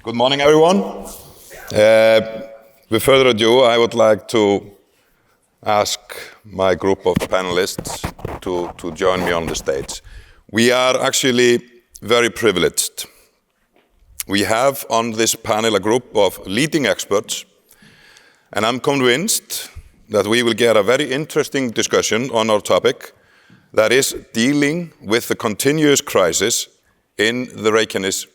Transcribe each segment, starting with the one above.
Good morning, everyone. With further ado, I would like to ask my group of panelists to join me on the stage. We are actually very privileged. We have on this panel a group of leading experts, and I'm convinced that we will get a very interesting discussion on our topic, that is dealing with the continuous crisis in the Reykjanes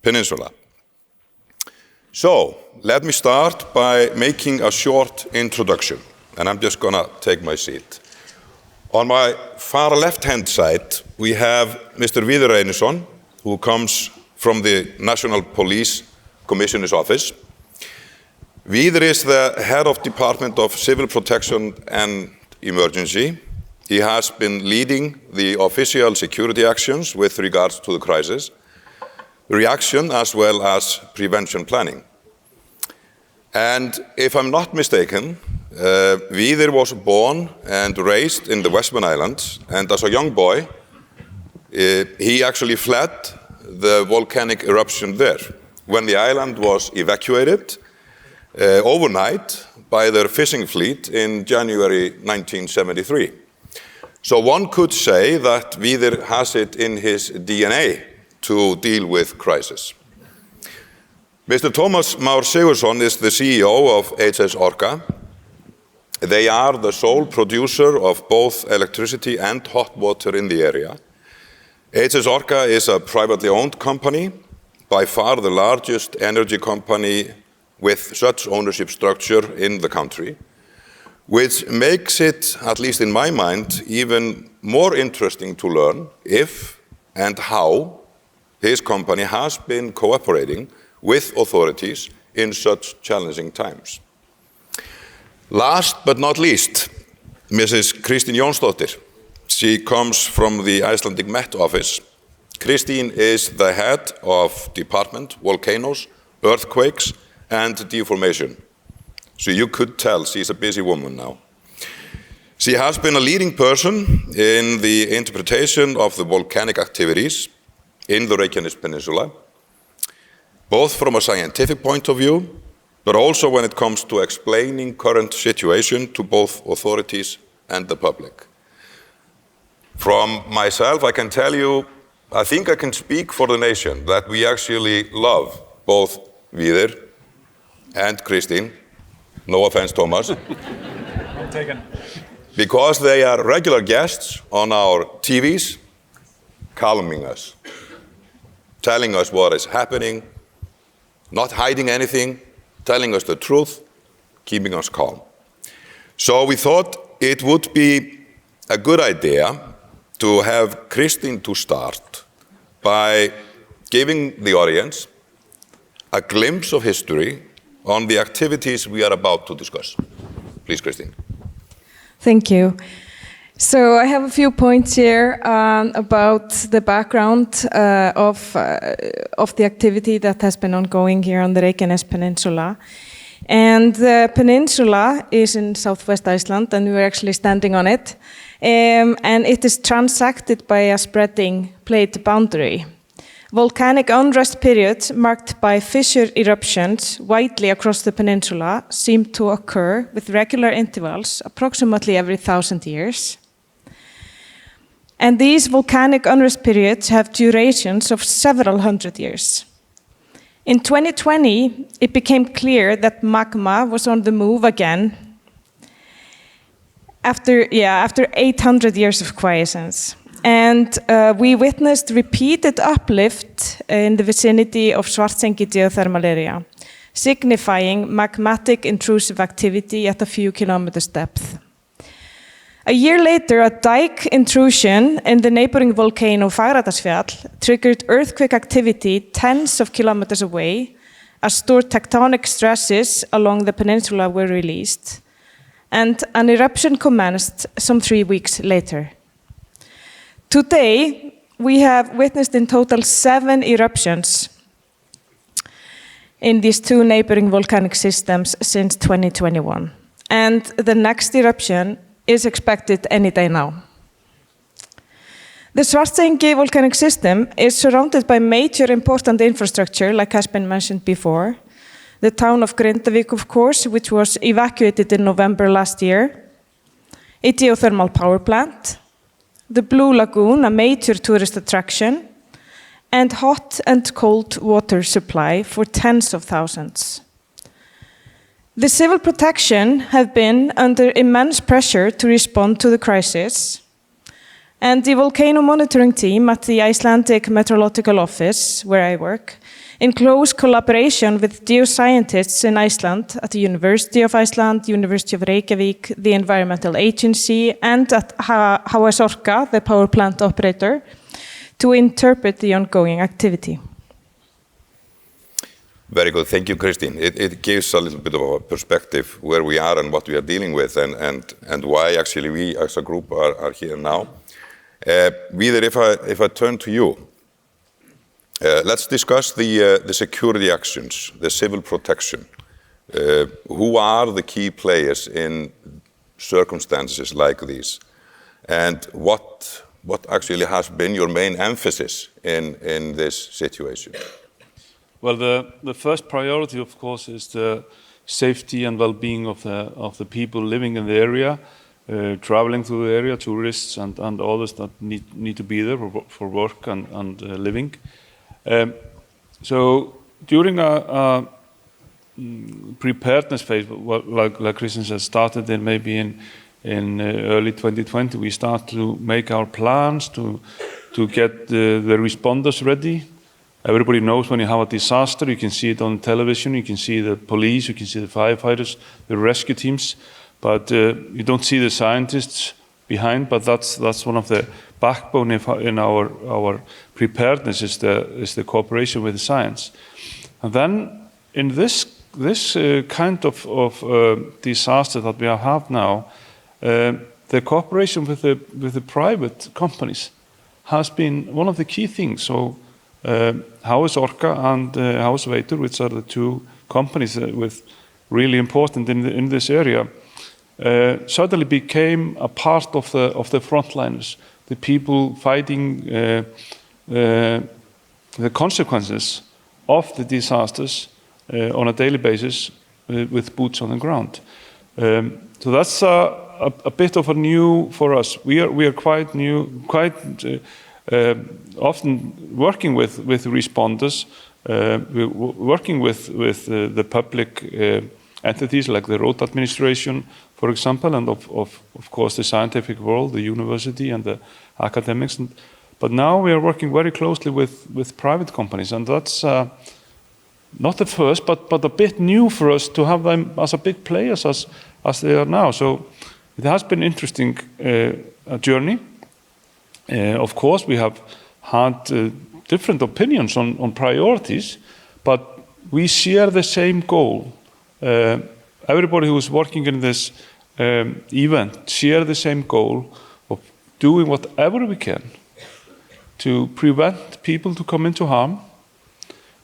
Peninsula. So, let me start by making a short introduction, and I'm just gonna take my seat. On my far left-hand side, we have Mr. Víðir Reynisson, who comes from the National Police Commissioner's Office. Víðir is the head of Department of Civil Protection and Emergency. He has been leading the official security actions with regards to the crisis, reaction as well as prevention planning. And if I'm not mistaken, Víðir was born and raised in the Westman Islands, and as a young boy, he actually fled the volcanic eruption there when the island was evacuated overnight by their fishing fleet in January 1973. So one could say that Víðir has it in his DNA to deal with crisis. Mr. Tómas M Sigurðsson is the CEO of HS Orka. They are the sole producer of both electricity and hot water in the area. HS Orka is a privately owned company, by far the largest energy company with such ownership structure in the country, which makes it, at least in my mind, even more interesting to learn if and how his company has been cooperating with authorities in such challenging times. Last but not least, Mrs. Kristín Jónsdóttir. She comes from the Icelandic Met Office. Kristín is the head of Department Volcanoes, Earthquakes, and Deformation. So you could tell she's a busy woman now. She has been a leading person in the interpretation of the volcanic activities in the Reykjanes Peninsula, both from a scientific point of view, but also when it comes to explaining current situation to both authorities and the public. From myself, I can tell you, I think I can speak for the nation, that we actually love both Víðir and Kristín. No offense, Thomas. Taken. Because they are regular guests on our TVs, calming us, telling us what is happening, not hiding anything, telling us the truth, keeping us calm. So we thought it would be a good idea to have Kristín to start by giving the audience a glimpse of history on the activities we are about to discuss. Please, Kristín. Thank you. So I have a few points here about the background of the activity that has been ongoing here on the Reykjanes Peninsula. And the peninsula is in southwest Iceland, and we're actually standing on it. And it is transected by a spreading plate boundary. Volcanic unrest periods marked by fissure eruptions widely across the peninsula seem to occur with regular intervals, approximately every 1,000 years. And these volcanic unrest periods have durations of several hundred years. In 2020, it became clear that magma was on the move again after 800 years of quiescence. And we witnessed repeated uplift in the vicinity of Svartsengi geothermal area, signifying magmatic intrusive activity at a few kilometers depth. A year later, a dike intrusion in the neighboring volcano Fagradalsfjall triggered earthquake activity tens of kilometers away as stored tectonic stresses along the peninsula were released, and an eruption commenced some 3 weeks later. Today, we have witnessed in total 7 eruptions in these 2 neighboring volcanic systems since 2021. And the next eruption is expected any day now. The Svartsengi volcanic system is surrounded by major important infrastructure, like has been mentioned before. The town of Grindavik, of course, which was evacuated in November last year. A geothermal power plant. The Blue Lagoon, a major tourist attraction. And hot and cold water supply for tens of thousands. The civil protection have been under immense pressure to respond to the crisis. And the volcano monitoring team at the Icelandic Meteorological Office, where I work, in close collaboration with geoscientists in Iceland at the University of Iceland, University of Reykjavik, the Environmental Agency, and at HS Orka, the power plant operator, to interpret the ongoing activity. Very good. Thank you, Kristín. It gives a little bit of a perspective where we are and what we are dealing with and why actually we as a group are here now. Víðir, if I turn to you, let's discuss the security actions, the civil protection. Who are the key players in circumstances like these? And what actually has been your main emphasis in this situation? Well, the first priority, of course, is the safety and well-being of the people living in the area, traveling through the area, tourists and others that need to be there for work and living. So during a preparedness phase, like Kristín said, started in early 2020, we start to make our plans to get the responders ready. Everybody knows when you have a disaster, you can see it on television, you can see the police, you can see the firefighters, the rescue teams, but you don't see the scientists behind. But that's one of the backbone in our preparedness is the cooperation with the science. And then in this kind of disaster that we have now, the cooperation with the private companies has been one of the key things. So HS Orka and HS Veitur, which are the two companies with really important in this area, suddenly became a part of the frontliners, the people fighting the consequences of the disasters on a daily basis with boots on the ground. So that's a bit of a new for us. We are quite new, often working with responders, working with the public entities like the road administration, for example, and of course the scientific world, the university and the academics. But now we are working very closely with private companies, and that's not the first, but a bit new for us to have them as a big players as they are now. So it has been interesting journey. Of course, we have had different opinions on priorities, but we share the same goal. Everybody who is working in this event share the same goal of doing whatever we can to prevent people to come into harm,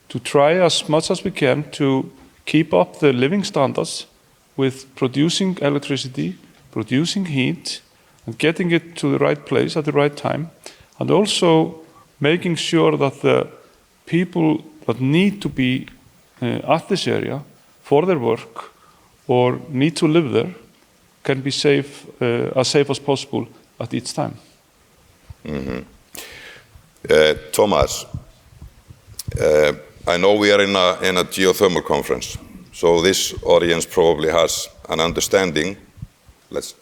to try as much as we can to keep up the living standards with producing electricity, producing heat, and getting it to the right place at the right time, and also making sure that the people that need to be at this area for their work or need to live there can be safe as possible at each time. Mm-hmm. Tómas, I know we are in a geothermal conference, so this audience probably has an understanding, let's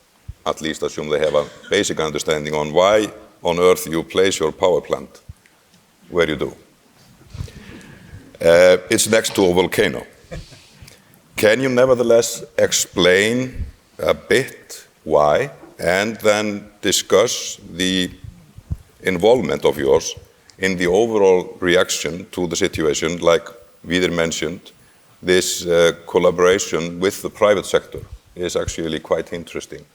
at least assume they have a basic understanding on why on earth you place your power plant where you do. It's next to a volcano. Can you nevertheless explain a bit why and then discuss the involvement of yours in the overall reaction to the situation, like Víðir mentioned, this collaboration with the private sector is actually quite interesting.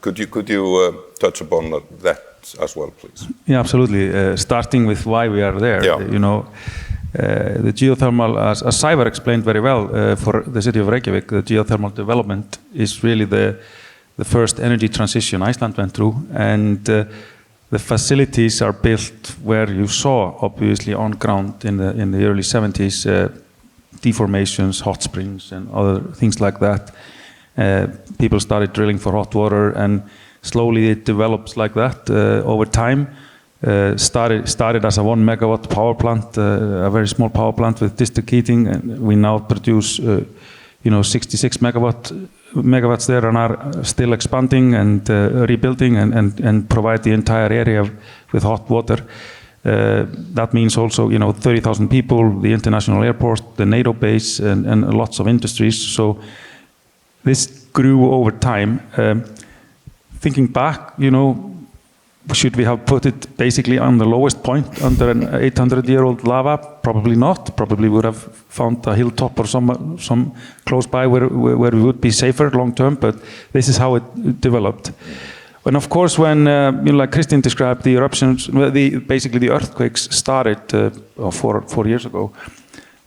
Could you touch upon that as well, please? Yeah, absolutely. Starting with why we are there. Yeah. You know, the geothermal, as Sævar explained very well, for the city of Reykjavik, the geothermal development is really the first energy transition Iceland went through, and the facilities are built where you saw, obviously, on ground in the early 70s, deformations, hot springs, and other things like that. People started drilling for hot water, and slowly it develops like that over time. Started as a 1 megawatt power plant, a very small power plant with district heating, and we now produce 66 megawatts there, and are still expanding and rebuilding and provide the entire area with hot water. That means also 30,000 people, the international airport, the NATO base, and lots of industries. So this grew over time. Thinking back, should we have put it basically on the lowest point under an 800-year-old lava? Probably not. Probably would have found a hilltop or some close by where we would be safer long term. But this is how it developed. And of course, when like Kristín described, the eruptions, basically the earthquakes started 4 years ago.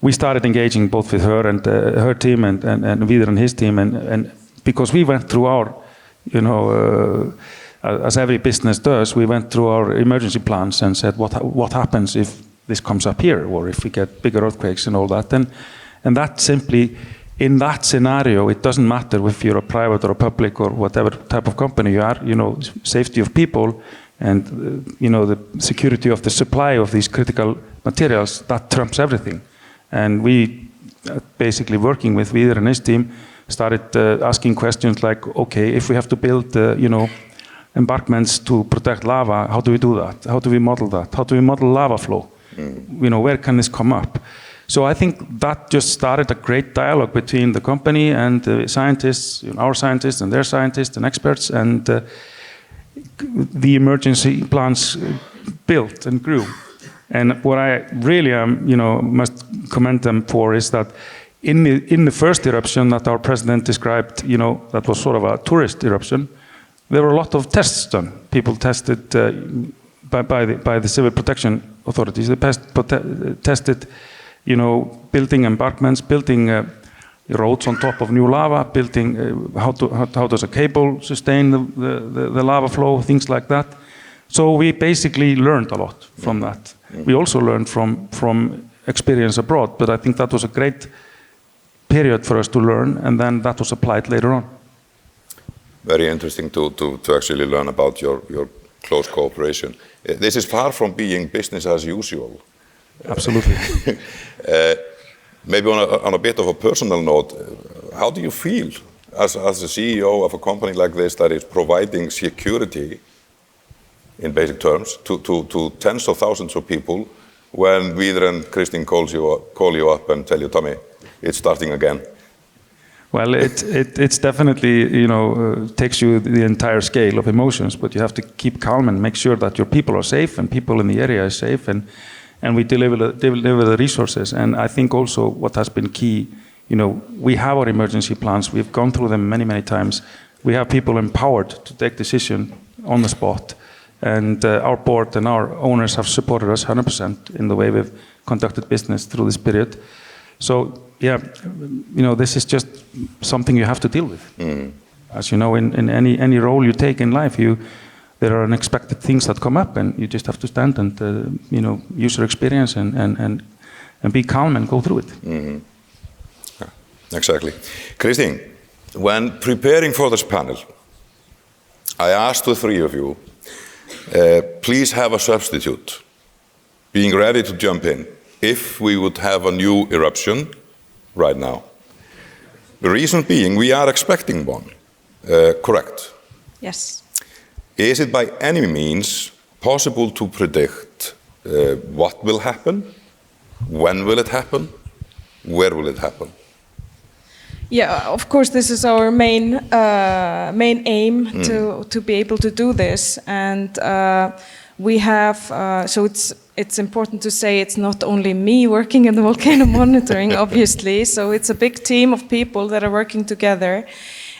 We started engaging both with her and her team and Víðir and his team, and because we went through our, as every business does, we went through our emergency plans and said, what happens if this comes up here, or if we get bigger earthquakes and all that. And that simply, in that scenario, it doesn't matter if you're a private or a public or whatever type of company you are, safety of people and, the security of the supply of these critical materials, that trumps everything. And we, basically working with Víðir and his team, started asking questions like, okay, if we have to build, embankments to protect lava, how do we do that? How do we model that? How do we model lava flow? Where can this come up? So I think that just started a great dialogue between the company and the scientists, our scientists and their scientists and experts, and the emergency plans built and grew. And what I really must commend them for is that in the first eruption that our president described, that was sort of a tourist eruption, there were a lot of tests done. People tested by the civil protection authorities. They tested, building embankments, building roads on top of new lava, building how does a cable sustain the lava flow, things like that. So we basically learned a lot from that. We also learned from experience abroad, but I think that was a great period for us to learn, and then that was applied later on. Very interesting to actually learn about your close cooperation. This is far from being business as usual. Absolutely. Maybe on a bit of a personal note, how do you feel as a CEO of a company like this that is providing security in basic terms to tens of thousands of people when Víðir and Kristín call you up and tell you, Tommy, it's starting again? Well, it's definitely, takes you the entire scale of emotions, but you have to keep calm and make sure that your people are safe and people in the area are safe, and we deliver the resources. And I think also what has been key, we have our emergency plans. We've gone through them many, many times. We have people empowered to take decision on the spot. And our board and our owners have supported us 100% in the way we've conducted business through this period. So, yeah, this is just something you have to deal with. As you know, in any role you take in life, there are unexpected things that come up, and you just have to stand and use your experience and be calm and go through it. Yeah, exactly. Kristín, when preparing for this panel, I asked the three of you, please have a substitute, being ready to jump in if we would have a new eruption right now. The reason being, we are expecting one, correct? Yes. Is it by any means possible to predict what will happen? When will it happen? Where will it happen? Yeah, of course, this is our main aim to be able to do this, and we have. So it's important to say it's not only me working in the volcano monitoring, obviously. So it's a big team of people that are working together,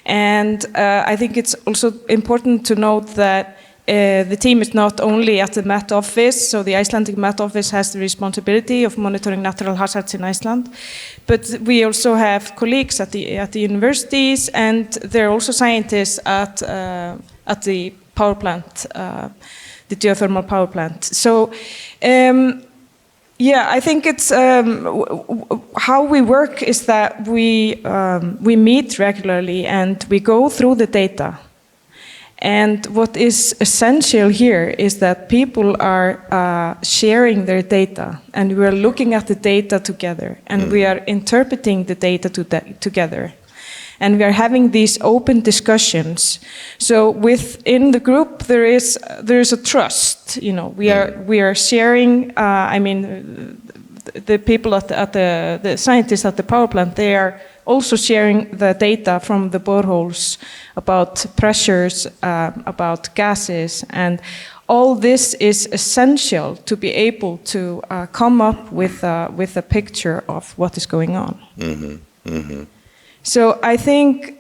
and I think it's also important to note that the team is not only at the Met Office, so the Icelandic Met Office has the responsibility of monitoring natural hazards in Iceland, but we also have colleagues at the universities, and there are also scientists at the power plant the geothermal power plant. So, yeah, I think it's how we work is that we meet regularly and we go through the data. And what is essential here is that people are sharing their data, and we are looking at the data together, and we are interpreting the data together. And we are having these open discussions. So within the group, there is a trust. You know, we are sharing. I mean, the people at the scientists at the power plant, they are also sharing the data from the boreholes about pressures, about gases, and all this is essential to be able to come up with a picture of what is going on. So I think,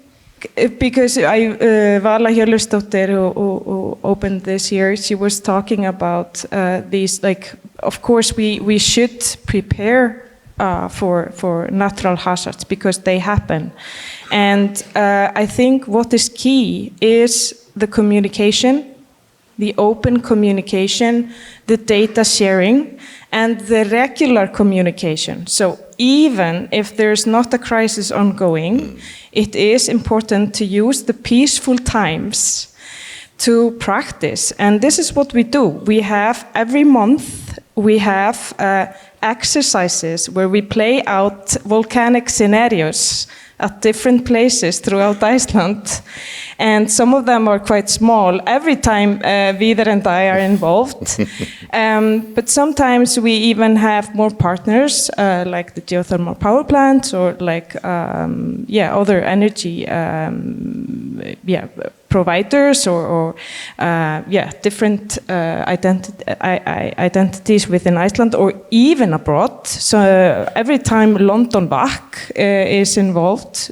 because Vala Hjörleifsdóttir, who opened this year, she was talking about these, like, of course we should prepare for natural hazards because they happen. And I think what is key is the communication, the open communication, the data sharing, and the regular communication. So even if there's not a crisis ongoing, it is important to use the peaceful times to practice. And this is what we do. We have every month, we have exercises where we play out volcanic scenarios at different places throughout Iceland. And some of them are quite small. Every time Víðir and I are involved. But sometimes we even have more partners, like the geothermal power plants or like other energy providers or different identities within Iceland or even abroad. So every time London back is involved.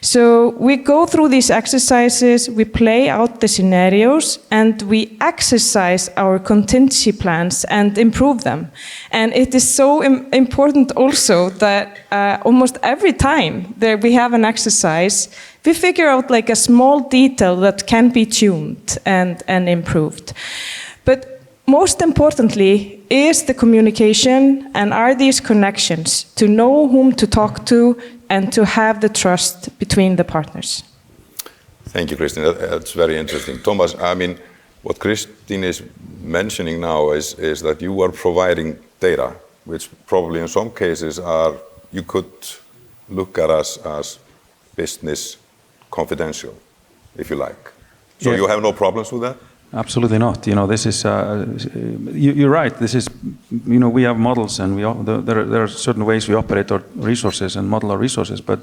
So we go through these exercises, we play out the scenarios, and we exercise our contingency plans and improve them. And it is so important also that almost every time that we have an exercise, we figure out like a small detail that can be tuned and improved. But most importantly is the communication and are these connections to know whom to talk to and to have the trust between the partners. Thank you, Kristín. That's very interesting. Tómas, I mean, what Kristín is mentioning now is that you are providing data, which probably in some cases you could look at as business confidential, if you like. So you have no problems with that? Absolutely not. You know, this is, you're right, this is, you know, we have models and there are certain ways we operate our resources and model our resources, but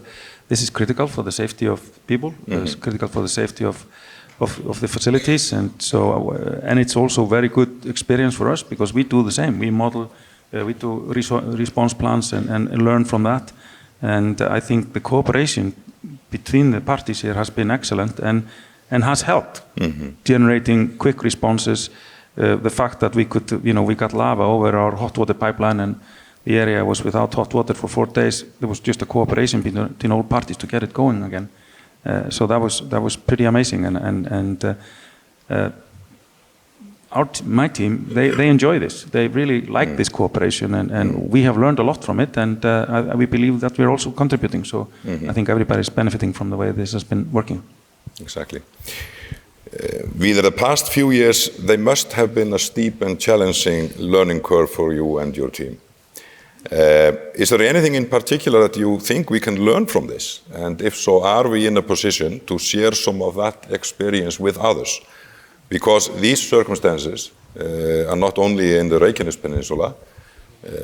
this is critical for the safety of people, it's critical for the safety of the facilities, and so, and it's also very good experience for us because we do the same. We model, we do response plans and learn from that, and I think the cooperation between the parties here has been excellent and has helped generating quick responses. The fact that we could, you know, we got lava over our hot water pipeline and the area was without hot water for 4 days. There was just a cooperation between all parties to get it going again. So that was pretty amazing. And my team, they enjoy this. They really like this cooperation, and we have learned a lot from it. And we believe that we're also contributing. So I think everybody's benefiting from the way this has been working. Exactly. Víðir, the past few years, they must have been a steep and challenging learning curve for you and your team. Is there anything in particular that you think we can learn from this? And if so, are we in a position to share some of that experience with others? Because these circumstances are not only in the Reykjanes Peninsula.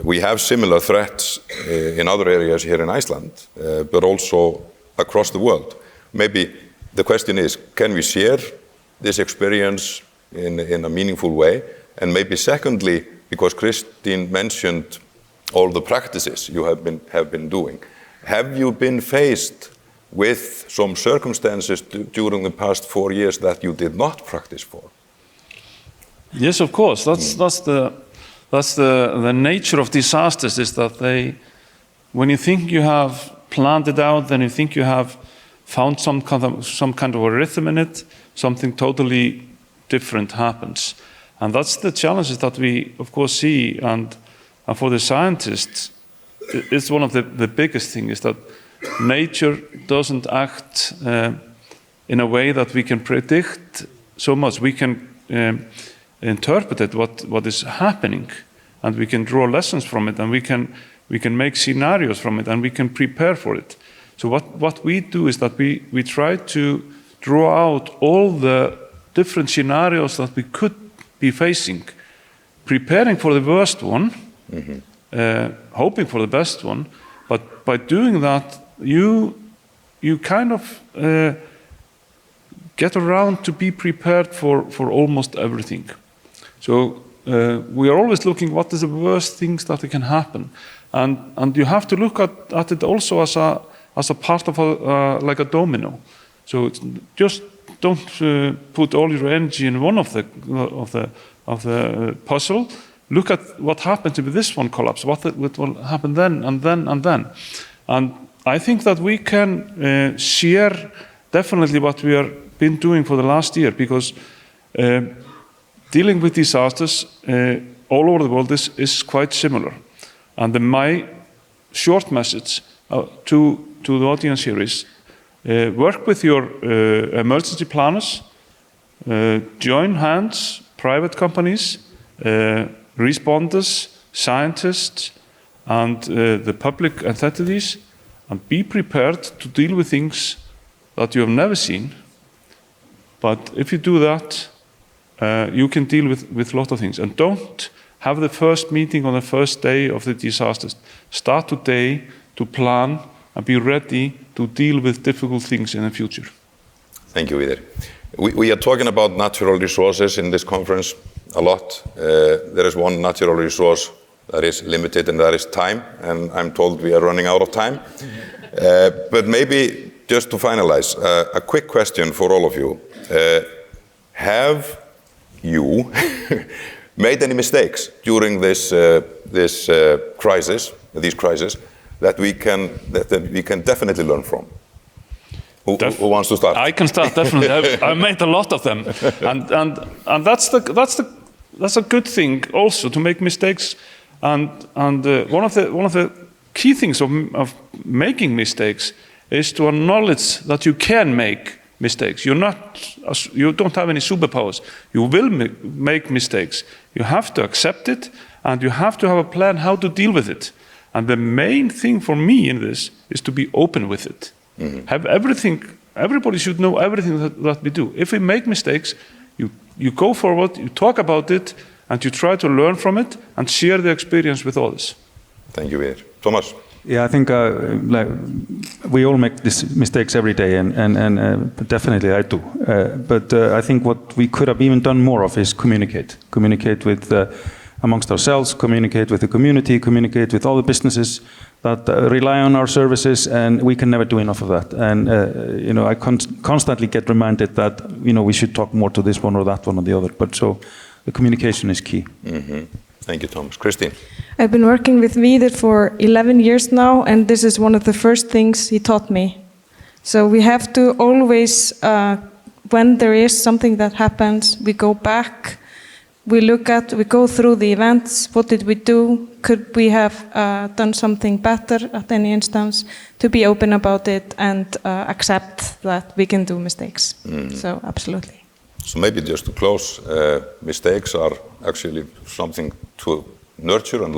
We have similar threats in other areas here in Iceland, but also across the world. Maybe the question is, can we share this experience in a meaningful way? And maybe secondly, because Kristín mentioned all the practices you have been doing, have you been faced with some circumstances during the past 4 years that you did not practice for? Yes, of course. That's the nature of disasters, is that when you think you have planned it out, then you think you have found some kind of a rhythm in it, something totally different happens. And that's the challenges that we, of course, see. And for the scientists, it's one of the biggest things is that nature doesn't act in a way that we can predict so much. We can interpret it, what is happening, and we can draw lessons from it, and we can make scenarios from it, and we can prepare for it. So what we do is that we try to draw out all the different scenarios that we could be facing, preparing for the worst one, hoping for the best one, but by doing that, you kind of get around to be prepared for almost everything. So we are always looking what is the worst things that can happen, and you have to look at it also as a part of like a domino. So it's just don't put all your energy in one of the puzzle. Look at what happens if this one collapses. What will happen then, and then, and then. And I think that we can share definitely what we have been doing for the last year, because dealing with disasters all over the world is quite similar. And my short message to the audience here is work with your emergency planners, join hands, private companies, responders, scientists, and the public entities, and be prepared to deal with things that you have never seen. But if you do that, you can deal with a lot of things. And don't have the first meeting on the first day of the disasters. Start today to plan and be ready to deal with difficult things in the future. Thank you, Víðir. We are talking about natural resources in this conference a lot. There is one natural resource that is limited, and that is time. And I'm told we are running out of time. But maybe just to finalize, a quick question for all of you. Have you made any mistakes during this crisis, that we can definitely learn from? Who wants to start? I can start definitely. I've made a lot of them, and that's a good thing also, to make mistakes. And one of the key things of making mistakes is to acknowledge that you can make mistakes. You don't have any superpowers. You will make mistakes. You have to accept it, and you have to have a plan how to deal with it. And the main thing for me in this is to be open with it. Have everything. Everybody should know everything that we do. If we make mistakes, you go forward, you talk about it, and you try to learn from it and share the experience with others. Thank you, Víðir. Thomas? Yeah, I think we all make these mistakes every day, and definitely I do. But I think what we could have even done more of is communicate with amongst ourselves, communicate with the community, communicate with all the businesses that rely on our services, and we can never do enough of that. And I constantly get reminded that we should talk more to this one or that one or the other. But so the communication is key. Thank you, Thomas. Kristín? I've been working with Víðir for 11 years now, and this is one of the first things he taught me. So we have to always, when there is something that happens, we go back, we go through the events. What did we do? Could we have done something better at any instance? To be open about it and accept that we can do mistakes. So absolutely. So maybe just to close, mistakes are actually something to nurture and